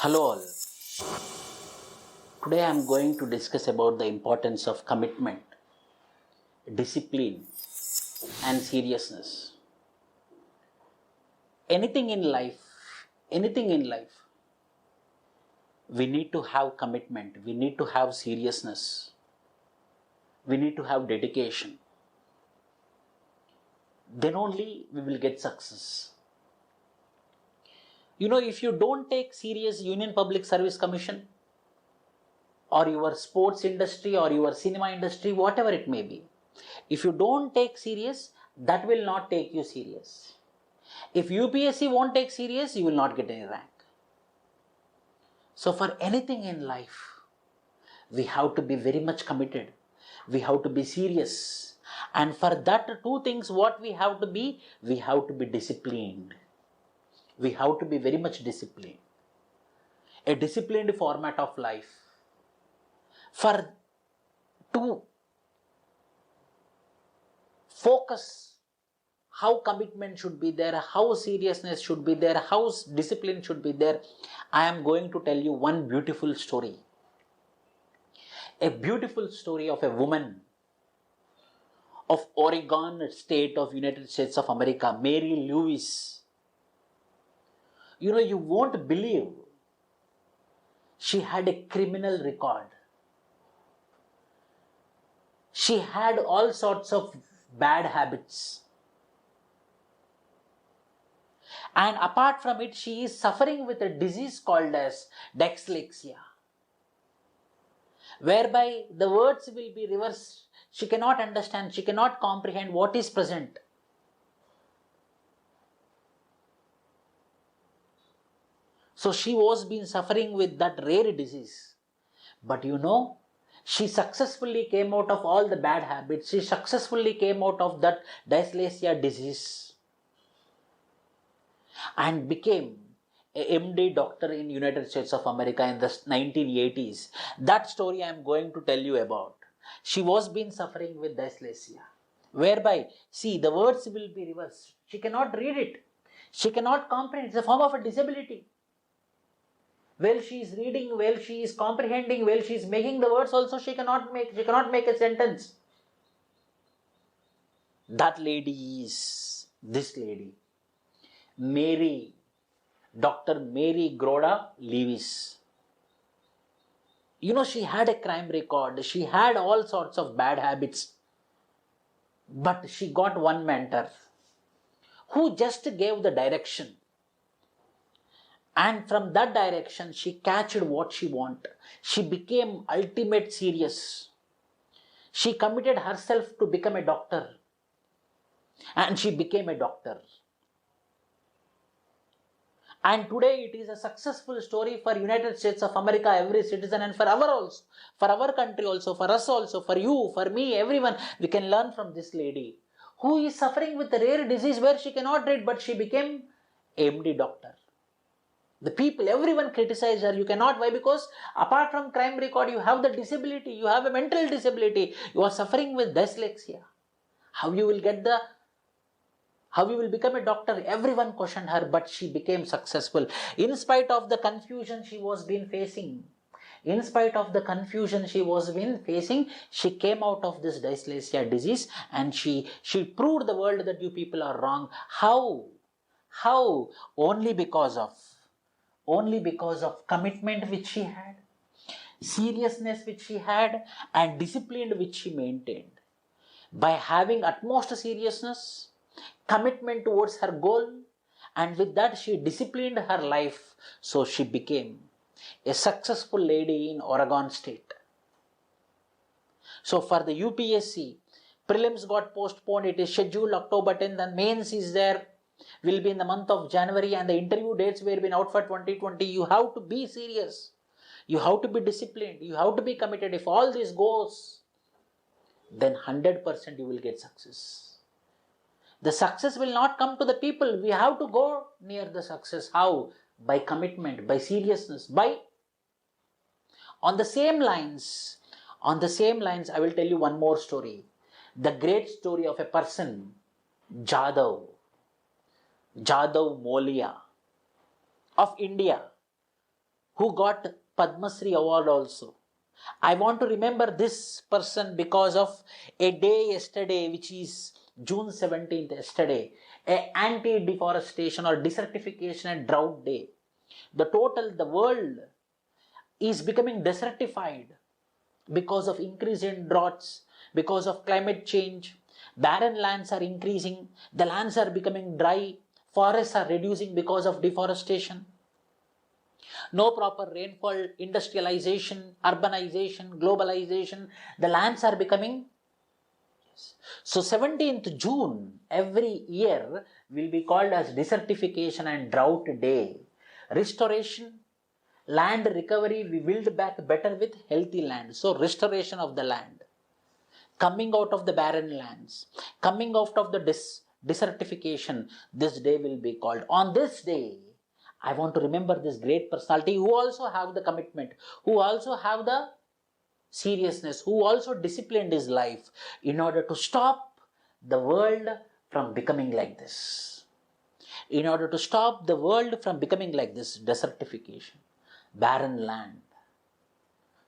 Hello all. Today I am going to discuss about the importance of commitment, discipline and seriousness. Anything in life, we need to have commitment, we need to have seriousness, we need to have dedication. Then only we will get success. If you don't take serious Union Public Service Commission, or your sports industry or your cinema industry, whatever it may be, if you don't take serious, that will not take you serious. If UPSC won't take serious, you will not get any rank. So for anything in life, we have to be very much committed. We have to be serious. And for that two things, what we have to be? We have to be disciplined. We have to be very much disciplined. A disciplined format of life. To focus how commitment should be there, how seriousness should be there, how discipline should be there, I am going to tell you one beautiful story. A beautiful story of a woman of Oregon state of United States of America, Mary Lewis. You won't believe she had a criminal record. She had all sorts of bad habits. And apart from it, she is suffering with a disease called as dyslexia, whereby the words will be reversed. She cannot understand, she cannot comprehend what is present. So she was been suffering with that rare disease. But she successfully came out of all the bad habits. She successfully came out of that dyslexia disease and became a MD doctor in United States of America in the 1980s. That story I am going to tell you about. She was been suffering with dyslexia, whereby, the words will be reversed. She cannot read it. She cannot comprehend. It's a form of a disability. While she is reading, while she is comprehending, while she is making the words also, she cannot make a sentence. That lady is this lady, Dr. Mary Groda Lewis. She had a crime record, she had all sorts of bad habits, but she got one mentor who just gave the direction. And from that direction, she catched what she wanted. She became ultimate serious. She committed herself to become a doctor. And she became a doctor. And today it is a successful story for United States of America, every citizen, and for our country also, for us also, for you, for me, everyone. We can learn from this lady who is suffering with a rare disease where she cannot read, but she became MD doctor. The people, everyone criticized her. You cannot. Why? Because apart from crime record, you have the disability. You have a mental disability. You are suffering with dyslexia. How you will become a doctor? Everyone questioned her, but she became successful. In spite of the confusion she was been facing, she came out of this dyslexia disease and she proved the world that you people are wrong. How? Only because of commitment which she had, seriousness which she had, and discipline which she maintained. By having utmost seriousness, commitment towards her goal, and with that she disciplined her life, so she became a successful lady in Oregon state. So for the UPSC, prelims got postponed. It is scheduled October 10th and mains is there. Will be in the month of January, and the interview dates were been out for 2020. You have to be serious. You have to be disciplined. You have to be committed. If all this goes, then 100% you will get success. The success will not come to the people. We have to go near the success. How? By commitment, by seriousness, On the same lines, I will tell you one more story. The great story of a person, Jadhav Molia of India. who got Padma Shri award also. I want to remember this person because of a day yesterday, which is June 17th yesterday, a anti-deforestation or desertification and drought day. The world is becoming desertified because of increase in droughts, because of climate change. Barren lands are increasing, the lands are becoming dry, forests are reducing because of deforestation. No proper rainfall, industrialization, urbanization, globalization, the lands are becoming. So 17th June every year will be called as Desertification and Drought Day. Restoration, land recovery, we build back better with healthy land. So restoration of the land, coming out of the barren lands, coming out of the desertification, this day will be called. On this day, I want to remember this great personality who also have the commitment, who also have the seriousness, who also disciplined his life in order to stop the world from becoming like this. In order to stop the world from becoming like this, desertification, barren land.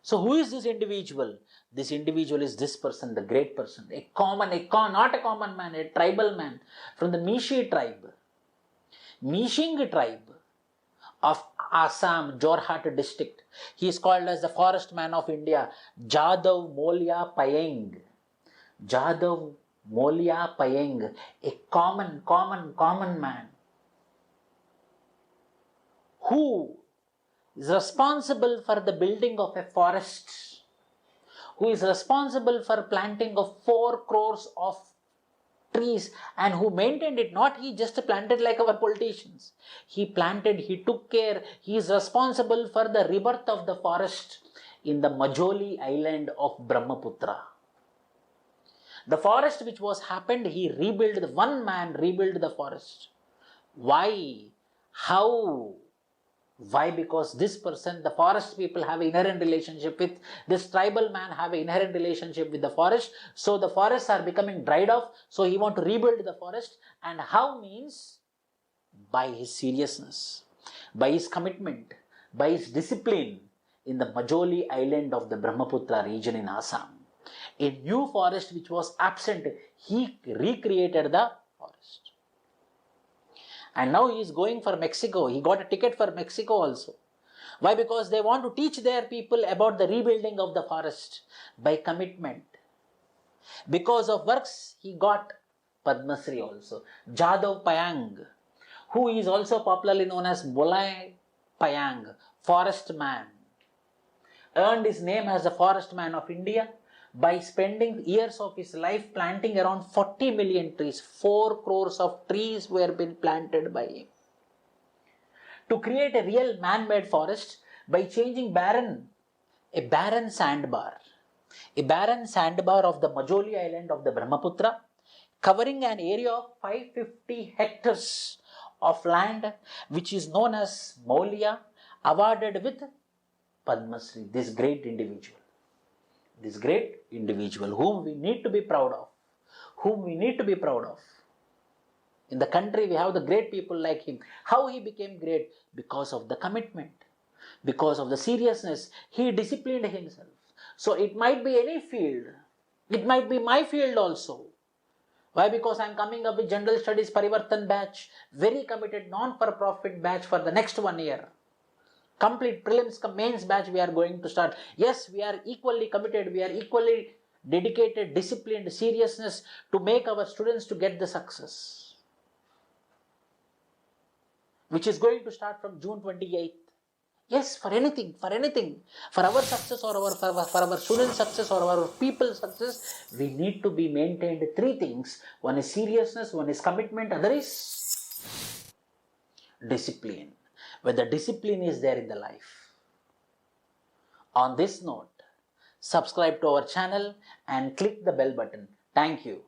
So who is this individual? This individual is this person, the great person, not a common man, a tribal man from the Mishing tribe of Assam, Jorhat district. He is called as the forest man of India, Jadhav Molia Payeng. Jadhav Molia Payeng, a common man who is responsible for the building of a forest, who is responsible for planting of 4 crores of trees, and who maintained it. Not he just planted like our politicians. He planted, he took care, he is responsible for the rebirth of the forest in the Majoli island of Brahmaputra. The forest which was happened, he rebuilt, one man rebuilt the forest. Why? How? Why? Because this person, the forest people have an inherent relationship with, this tribal man have an inherent relationship with the forest. So the forests are becoming dried off. So he want to rebuild the forest. And how means? By his seriousness, by his commitment, by his discipline in the Majoli island of the Brahmaputra region in Assam. A new forest which was absent, he recreated the forest. And now he is going for Mexico. He got a ticket for Mexico also. Why? Because they want to teach their people about the rebuilding of the forest by commitment. Because of works, he got Padma Shri also. Jadhav Payeng, who is also popularly known as Molia Payeng, forest man, earned his name as the forest man of India by spending years of his life planting around 40 million trees. 4 crores of trees were been planted by him to create a real man-made forest by changing a barren sandbar of the Majoli island of the Brahmaputra, covering an area of 550 hectares of land, which is known as Molia, awarded with Padma Shri. This great individual whom we need to be proud of. In the country we have the great people like him. How he became great? Because of the commitment, because of the seriousness. He disciplined himself. So it might be any field, it might be my field also. Why? Because I am coming up with General Studies PARIVARTHAN batch, very committed non-for-profit batch for the next 1 year. Complete prelims mains batch we are going to start. Yes, we are equally committed, we are equally dedicated, disciplined, seriousness to make our students to get the success, which is going to start from June 28th. Yes, for anything, for our success or for our students' success or our people's success, we need to be maintained 3 things. One is seriousness, one is commitment, other is discipline. Whether discipline is there in the life. On this note, subscribe to our channel and click the bell button. Thank you.